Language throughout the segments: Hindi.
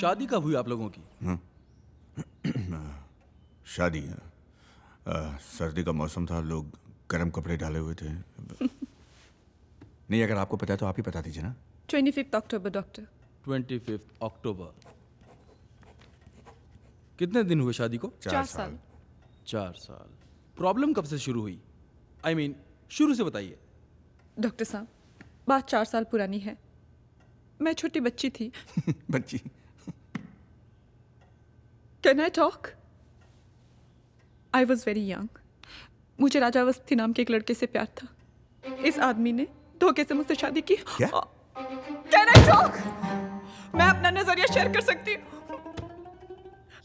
शादी कब हुई आप लोगों की? शादी सर्दी का मौसम था, लोग गर्म कपड़े डाले हुए थे। नहीं, अगर आपको पता है तो आप ही बता दीजिए ना। 25 अक्टूबर डॉक्टर। 25 अक्टूबर। कितने दिन हुए शादी को? 4 साल। 4 साल। प्रॉब्लम कब से शुरू हुई? I mean, शुरू से बताइए। डॉक्टर साहब, बात 4 साल पुरानी है। मैं छोटी बच्ची थी। बच्ची? Can I talk? I was very young. मुझे राजा अवस्थी नाम के एक लड़के से प्यार था। इस आदमी ने धोखे से मुझसे शादी की। क्या? Can I talk? मैं अपना नजरिया शेयर कर सकती हूँ।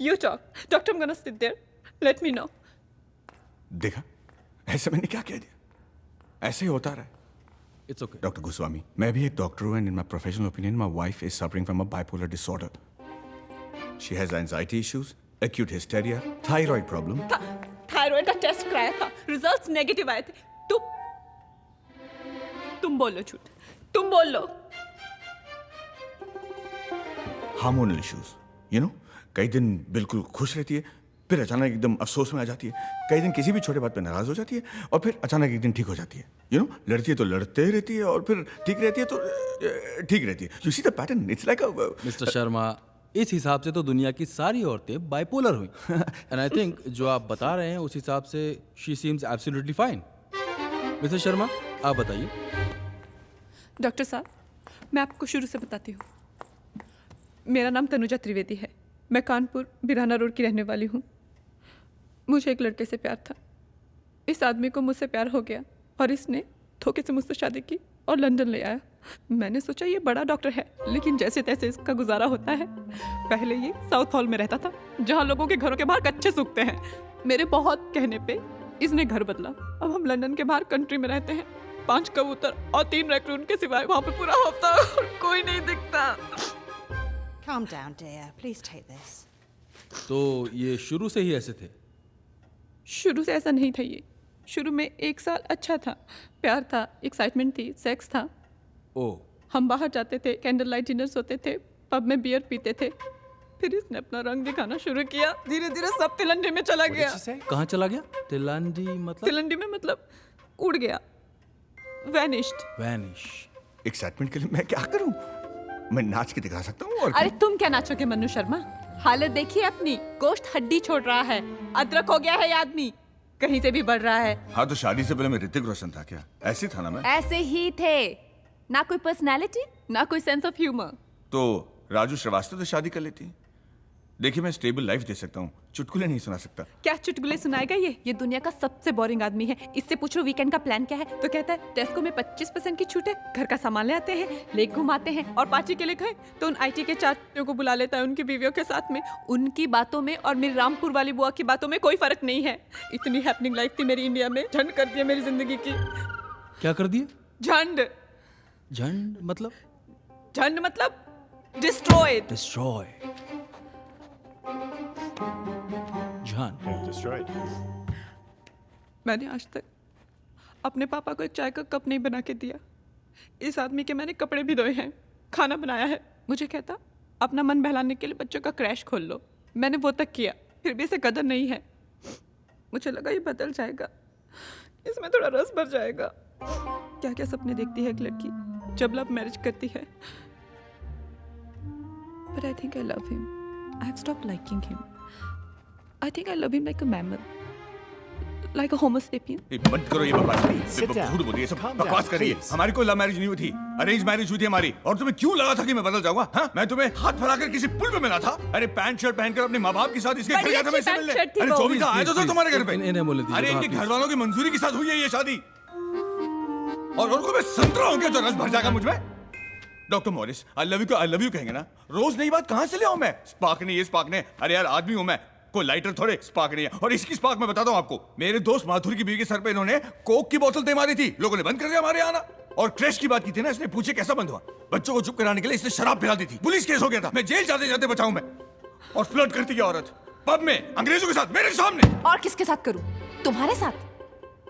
You talk. Doctor, I am gonna sit there. Let me know. देखा, ऐसे मैंने क्या कह दिया? ऐसे ही होता रहा है। It's okay. डॉक्टर गोस्वामी, मैं भी एक डॉक्टर हूँ, and in my professional opinion, my wife is suffering from a bipolar disorder. She has anxiety issues, acute hysteria, thyroid problem. Thyroid का टेस्ट कराया था, रिजल्ट्स नेगेटिव आए थे। तुम बोलो झूठ, तुम बोल लो। हार्मोनल इश्यूज, यू नो, कई दिन बिल्कुल खुश रहती है, फिर अचानक एकदम अफसोस में आ जाती है, कई दिन किसी भी छोटे बात पे नाराज हो जाती है, और फिर अचानक एक दिन ठीक हो जाती है। यू नो, लड़ती है तो लड़ते रहती है, और फिर ठीक रहती है तो ठीक रहती है। You see the pattern, it's like a mister Sharma, इस हिसाब से तो दुनिया की सारी औरतें बाइपोलर हुई। एंड आई थिंक जो आप बता रहे हैं उस हिसाब से she seems absolutely fine. Mister Sharma, आप बताइए। डॉक्टर साहब, मैं आपको शुरू से बताती हूँ। मेरा नाम तनुजा त्रिवेदी है। मैं कानपुर बिराना रोड की रहने वाली हूँ। मुझे एक लड़के से प्यार था। इस आदमी को मुझसे प्यार हो गया और इसने धोखे से मुझसे शादी की और लंदन ले आया। मैंने सोचा ये बड़ा डॉक्टर है, लेकिन जैसे तैसे इसका गुजारा होता है। पहले ये साउथ हॉल में रहता था, जहाँ लोगों के घरों के बाहर कच्चे सूखते हैं। मेरे बहुत कहने पे इसने घर बदला। अब हम लंदन के बाहर कंट्री में रहते हैं। 5 कबूतर और 3 रैकून के सिवाय वहाँ पे पूरा हफ्ता और कोई नहीं दिखता। Calm down, dear. Please take this. तो ये शुरू से ही ऐसे थे? शुरू से ऐसा नहीं था ये। शुरू में 1 साल अच्छा था, प्यार था, एक्साइटमेंट थी, सेक्स था। ओह। हम बाहर जाते थे, कैंडल लाइट डिनर्स होते थे, पब में बियर पीते थे। फिर इसने अपना रंग दिखाना शुरू किया। धीरे धीरे सब तिलंडी में चला गया। कहाँ चला गया? तिलंडी मतलब? तिलंडी में मतलब उड़ गया, वैनिश्ड। वैनिश। एक्साइटमेंट के लिए मैं क्या करूं? मैं नाच के दिखा सकता हूँ। और अरे तुम क्या नाचोगे मन्नू शर्मा? हालत देखिए अपनी, गोश्त हड्डी छोड़ रहा है, अदरक हो गया है ये आदमी, कहीं से भी बढ़ रहा है। हाँ, तो शादी से पहले मैं ऋतिक रोशन था क्या? ऐसे था ना मैं? ऐसे ही थे, ना कोई पर्सनालिटी, ना कोई सेंस ऑफ ह्यूमर। तो राजू श्रीवास्तव से शादी कर लेती। देखिए, मैं स्टेबल लाइफ दे सकता हूँ, चुटकुले नहीं सुना सकता। क्या चुटकुले सुनाएगा ये दुनिया का सबसे बोरिंग आदमी है। इससे पूछो वीकेंड का प्लान क्या है, तो कहता है टेस्को में 25% की छूट है, घर का सामान ले आते हैं, लेक घुमाते हैं, और पार्टी के लिए गए तो उन IT के चाचा को बुला लेता है उनकी बीवियों के साथ में। उनकी बातों में और मेरी रामपुर वाली बुआ की बातों में कोई फर्क नहीं है। इतनी हैपनिंग लाइफ थी मेरी इंडिया में, झंड कर दिया मेरी जिंदगी की। क्या कर दिए? झंड। झंड मतलब? झंड मतलब डिस्ट्रॉयड। डिस्ट्रॉय। मैंने आज तक अपने पापा को एक चाय का कप नहीं बना के दिया। इस आदमी के मैंने कपड़े भी धोए हैं, खाना बनाया है। मुझे कहता अपना मन बहलाने के लिए बच्चों का क्रैश खोल लो। मैंने वो तक किया, फिर भी इसे कदर नहीं है। मुझे लगा ये बदल जाएगा, इसमें थोड़ा रस भर जाएगा। क्या क्या सपने देखती है एक लड़की जब लव मैरिज करती है। But I think I love him. I have stopped liking him. I think I love him like a mammal, like a Homo sapien. बंद करो ये बकवास, झूठ बोलिए, सब बकवास करिए। हमारी कोई लव मैरिज नहीं हुई थी, अरेंज मैरिज हुई थी हमारी। और तुम्हें क्यों लगा था कि मैं बदल जाऊंगा? हाँ, मैं तुम्हें हाथ फैलाकर किसी पुल पे मिला था? अरे पैंट शर्ट पहनकर अपने माँ बाप के साथ इसके घर गया था मैं इससे मिलने। अरे 24 आया तो तुम्हारे घर पे। इन्हें बोले दीजिए। अरे इनके घर वालों की मंजूरी के साथ हुई है ये शादी। और उनको मैं संतरा हूँ क्या जो रस भर जाएगा मुझ में? Doctor Morris, I love you कहेंगे ना? रोज नई बात कहाँ से ले आऊं मैं? स्पार्क नहीं, ये स्पार्क नहीं। अरे यार, आदमी हूं मैं, कोई लाइटर थोड़े। स्पार्क नहीं है। और इसकी स्पार्क मैं बताता हूं आपको, मेरे दोस्त माधुरी की बीवी के सर पे इन्होंने कोक की बोतल दे मारी थी, लोगों ने बंद कर दिया हमारे आना। और क्रैश की बात की थी ना, इसने पूछे कैसा बंद हुआ? बच्चों को चुप कराने के लिए इसने शराब पिला दी थी, पुलिस केस हो गया था, मैं जेल जाते जाते बचाऊं मैं। और फ्लर्ट करती है औरत पब में अंग्रेजों के साथ मेरे सामने। और किसके साथ करूं? तुम्हारे साथ?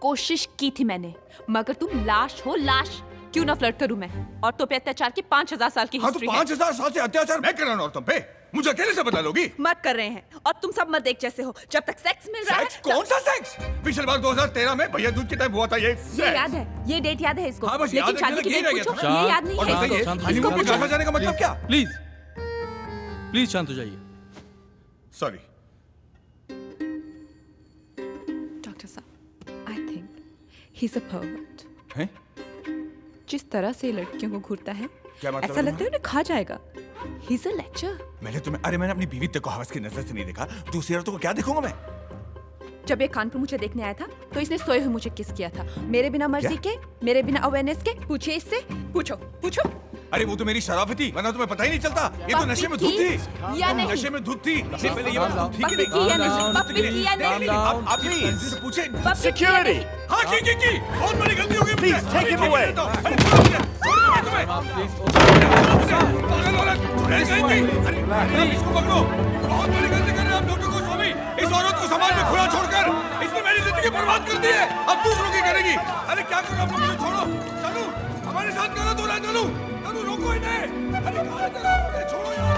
कोशिश की थी मैंने, मगर तुम लाश हो, लाश। क्यों ना फ्लर्ट करूं मैं? और तो पे अत्याचार की 5000 साल की हाँ, तो हिस्ट्री है। 5000 साल से अत्याचार मैं कर रहा हूं औरतों पे। मुझे अकेले से बता लोगी? मत कर रहे हैं और तुम सब मत एक जैसे हो। जब तक सेक्स मिल रहा है सेक्स? कौन सा सेक्स? पिछले बार 2013 में भैया दूज के टाइम हुआ था ये ये सेक्स। याद है, ये डेट याद है इसको। हाँ, बस लेकिन याद शादी रखने की के लिए डेट रह गया पूछो, था। ये याद नहीं और है बताइए, इसको। हनीमून इसको पे पूछो। गाजा जाने का मतलब क्या? प्लीज प्लीज शांत हो जाइए। सॉरी। डॉक्टर साहब, I think he is a pervert. हैं? जिस तरह से लड़कियों को घूरता है, क्या मतलब ऐसा है लगता है उन्हें खा जाएगा। He is a lecture. मैंने अपनी बीवी तक को हवस की नजर से नहीं देखा, दूसरी औरतों को क्या देखूंगा मैं? जब ये कानपुर मुझे देखने आया था तो इसने सोए हुए मुझे किस किया था, मेरे बिना मर्जी के, मेरे बिना अवेयरनेस के। पूछिए इससे, पूछो पूछो। अरे वो तो मेरी शराफी थी, वरना तुम्हें पता ही नहीं चलता। ये तो नशे में धुत थी। या नहीं? नशे में धुत थी। इससे पहले ये बात थी कि पप्पी नहीं? की या नहीं? Calm down, पप्पी की या नहीं? आप प्लीज पूछे। पप्पी की या नहीं? हाँ की बहुत बड़ी गलती हो गई। Please, take him away. अरे छोड़ो मुझे, छोड़ो मुझे तुम्हें। पागल औरत, छुड़ाई जाएंगी। अरे इसको पकड़ो। बहुत बड़ी गलती कर रहे हैं आप डॉक्टर गोस्वामी। इस औरत को समाज में खुला छोड़कर इसने मेरी जिंदगी बर्बाद कर दी है। अब दूसरों की करेगी। अरे क्या करो, आप मुझे छोड़ो। चलो हमारे साथ करो, तो ना चलो। चलो रोको इन्हें। अरे कहाँ जा रहे हो? छोड़ो यार।